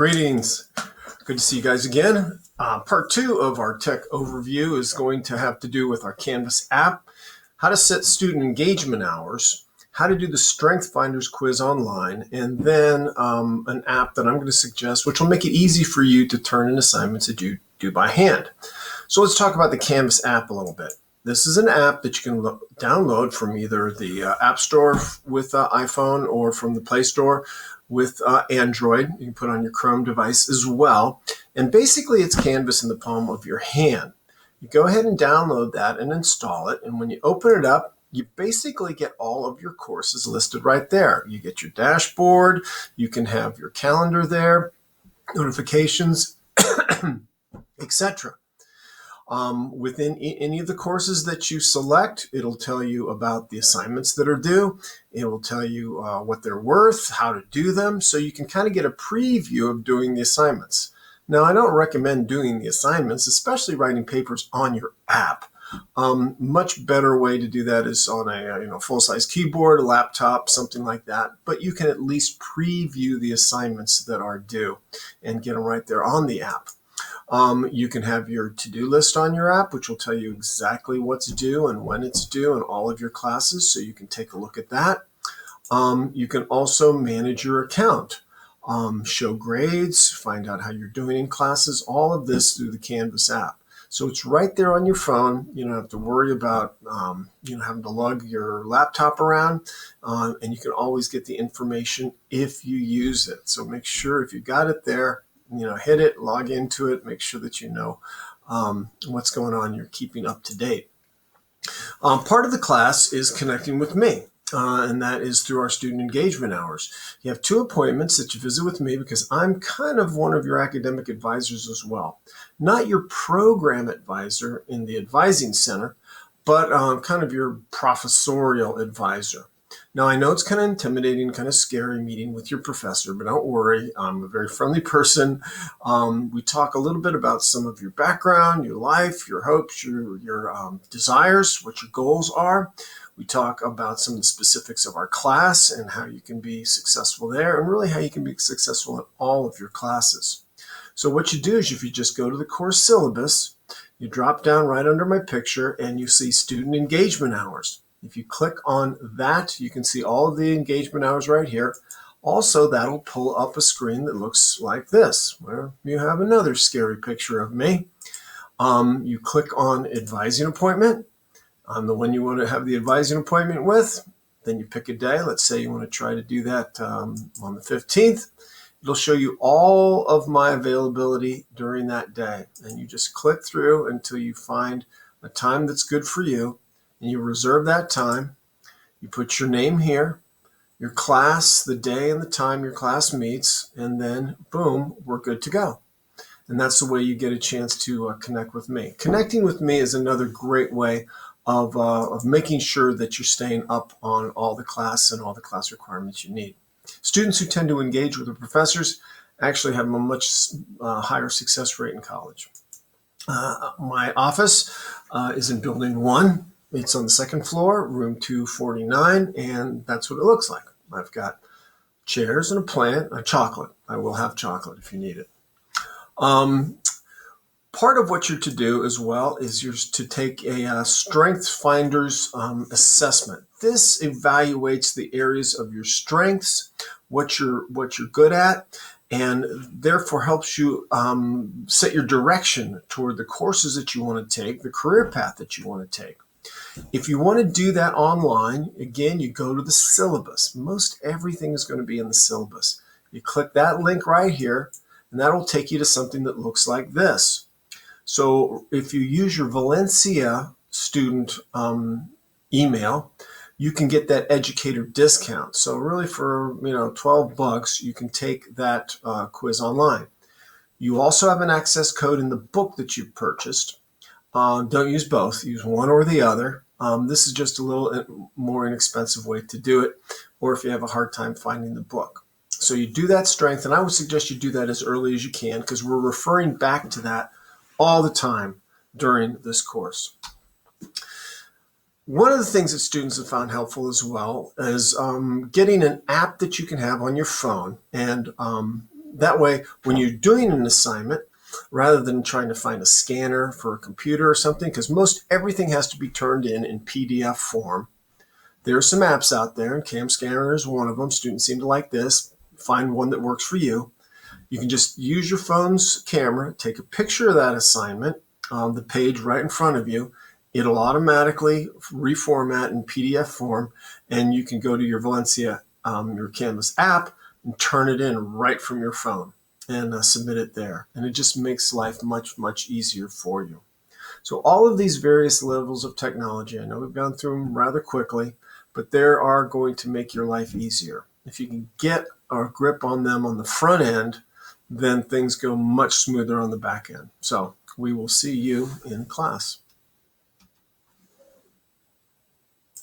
Greetings. Good to see you guys again. Part 2 of our tech overview is going to have to do with our Canvas app, how to set student engagement hours, how to do the Strength Finders quiz online, and then an app that I'm going to suggest, which will make it easy for you to turn in assignments that you do by hand. So let's talk about the Canvas app a little bit. This is an app that you can download from either the App Store with iPhone or from the Play Store with Android. You can put on your Chrome device as well. And basically, it's Canvas in the palm of your hand. You go ahead and download that and install it. And when you open it up, you basically get all of your courses listed right there. You get your dashboard. You can have your calendar there, notifications, etc. Within any of the courses that you select, it'll tell you about the assignments that are due. It will tell you what they're worth, how to do them, so you can kind of get a preview of doing the assignments. Now, I don't recommend doing the assignments, especially writing papers on your app. Much better way to do that is on a full-size keyboard, a laptop, something like that. But you can at least preview the assignments that are due and get them right there on the app. You can have your to-do list on your app, which will tell you exactly what's due and when it's due in all of your classes, so you can take a look at that. You can also manage your account, show grades, find out how you're doing in classes, all of this through the Canvas app. So it's right there on your phone. You don't have to worry about having to lug your laptop around, and you can always get the information if you use it. So make sure if you got it there, hit it, log into it, make sure that you know what's going on, you're keeping up to date. Part of the class is connecting with me, and that is through our student engagement hours. You have 2 appointments that you visit with me because I'm kind of one of your academic advisors as well. Not your program advisor in the advising center, but kind of your professorial advisor. Now, I know it's kind of intimidating, kind of scary meeting with your professor, but don't worry. I'm a very friendly person. We talk a little bit about some of your background, your life, your hopes, your desires, what your goals are. We talk about some of the specifics of our class and how you can be successful there, and really how you can be successful in all of your classes. So what you do is if you just go to the course syllabus, you drop down right under my picture and you see student engagement hours. If you click on that, you can see all of the engagement hours right here. Also, that'll pull up a screen that looks like this, where you have another scary picture of me. You click on advising appointment. I'm the one you want to have the advising appointment with. Then you pick a day. Let's say you want to try to do that on the 15th. It'll show you all of my availability during that day. And you just click through until you find a time that's good for you. And you reserve that time, you put your name here, your class, the day and the time your class meets, and then boom, we're good to go. And that's the way you get a chance to connect with me. Connecting with me is another great way of making sure that you're staying up on all the class and all the class requirements you need. Students who tend to engage with the professors actually have a much higher success rate in college. My office is in Building 1. It's on the 2nd floor, room 249, and that's what it looks like. I've got chairs and a plant, a chocolate. I will have chocolate if you need it. Part of what you're to do as well is you're to take a Strength Finders assessment. This evaluates the areas of your strengths, what you're good at, and therefore helps you set your direction toward the courses that you want to take, the career path that you want to take. If you want to do that online, again, you go to the syllabus. Most everything is going to be in the syllabus. You click that link right here, and that will take you to something that looks like this. So if you use your Valencia student email, you can get that educator discount. So really for $12, you can take that quiz online. You also have an access code in the book that you've purchased. Don't use both. Use one or the other. This is just a little more inexpensive way to do it, or if you have a hard time finding the book. So you do that strength, and I would suggest you do that as early as you can because we're referring back to that all the time during this course. One of the things that students have found helpful as well is getting an app that you can have on your phone, and That way, when you're doing an assignment, rather than trying to find a scanner for a computer or something, because most everything has to be turned in PDF form. There are some apps out there, and Cam Scanner is one of them. Students seem to like this. Find one that works for you. You can just use your phone's camera, take a picture of that assignment on the page right in front of you. It'll automatically reformat in PDF form, and you can go to your Valencia, your Canvas app, and turn it in right from your phone and submit it there. And it just makes life much, much easier for you. So all of these various levels of technology, I know we've gone through them rather quickly, but they are going to make your life easier. If you can get a grip on them on the front end, then things go much smoother on the back end. So we will see you in class.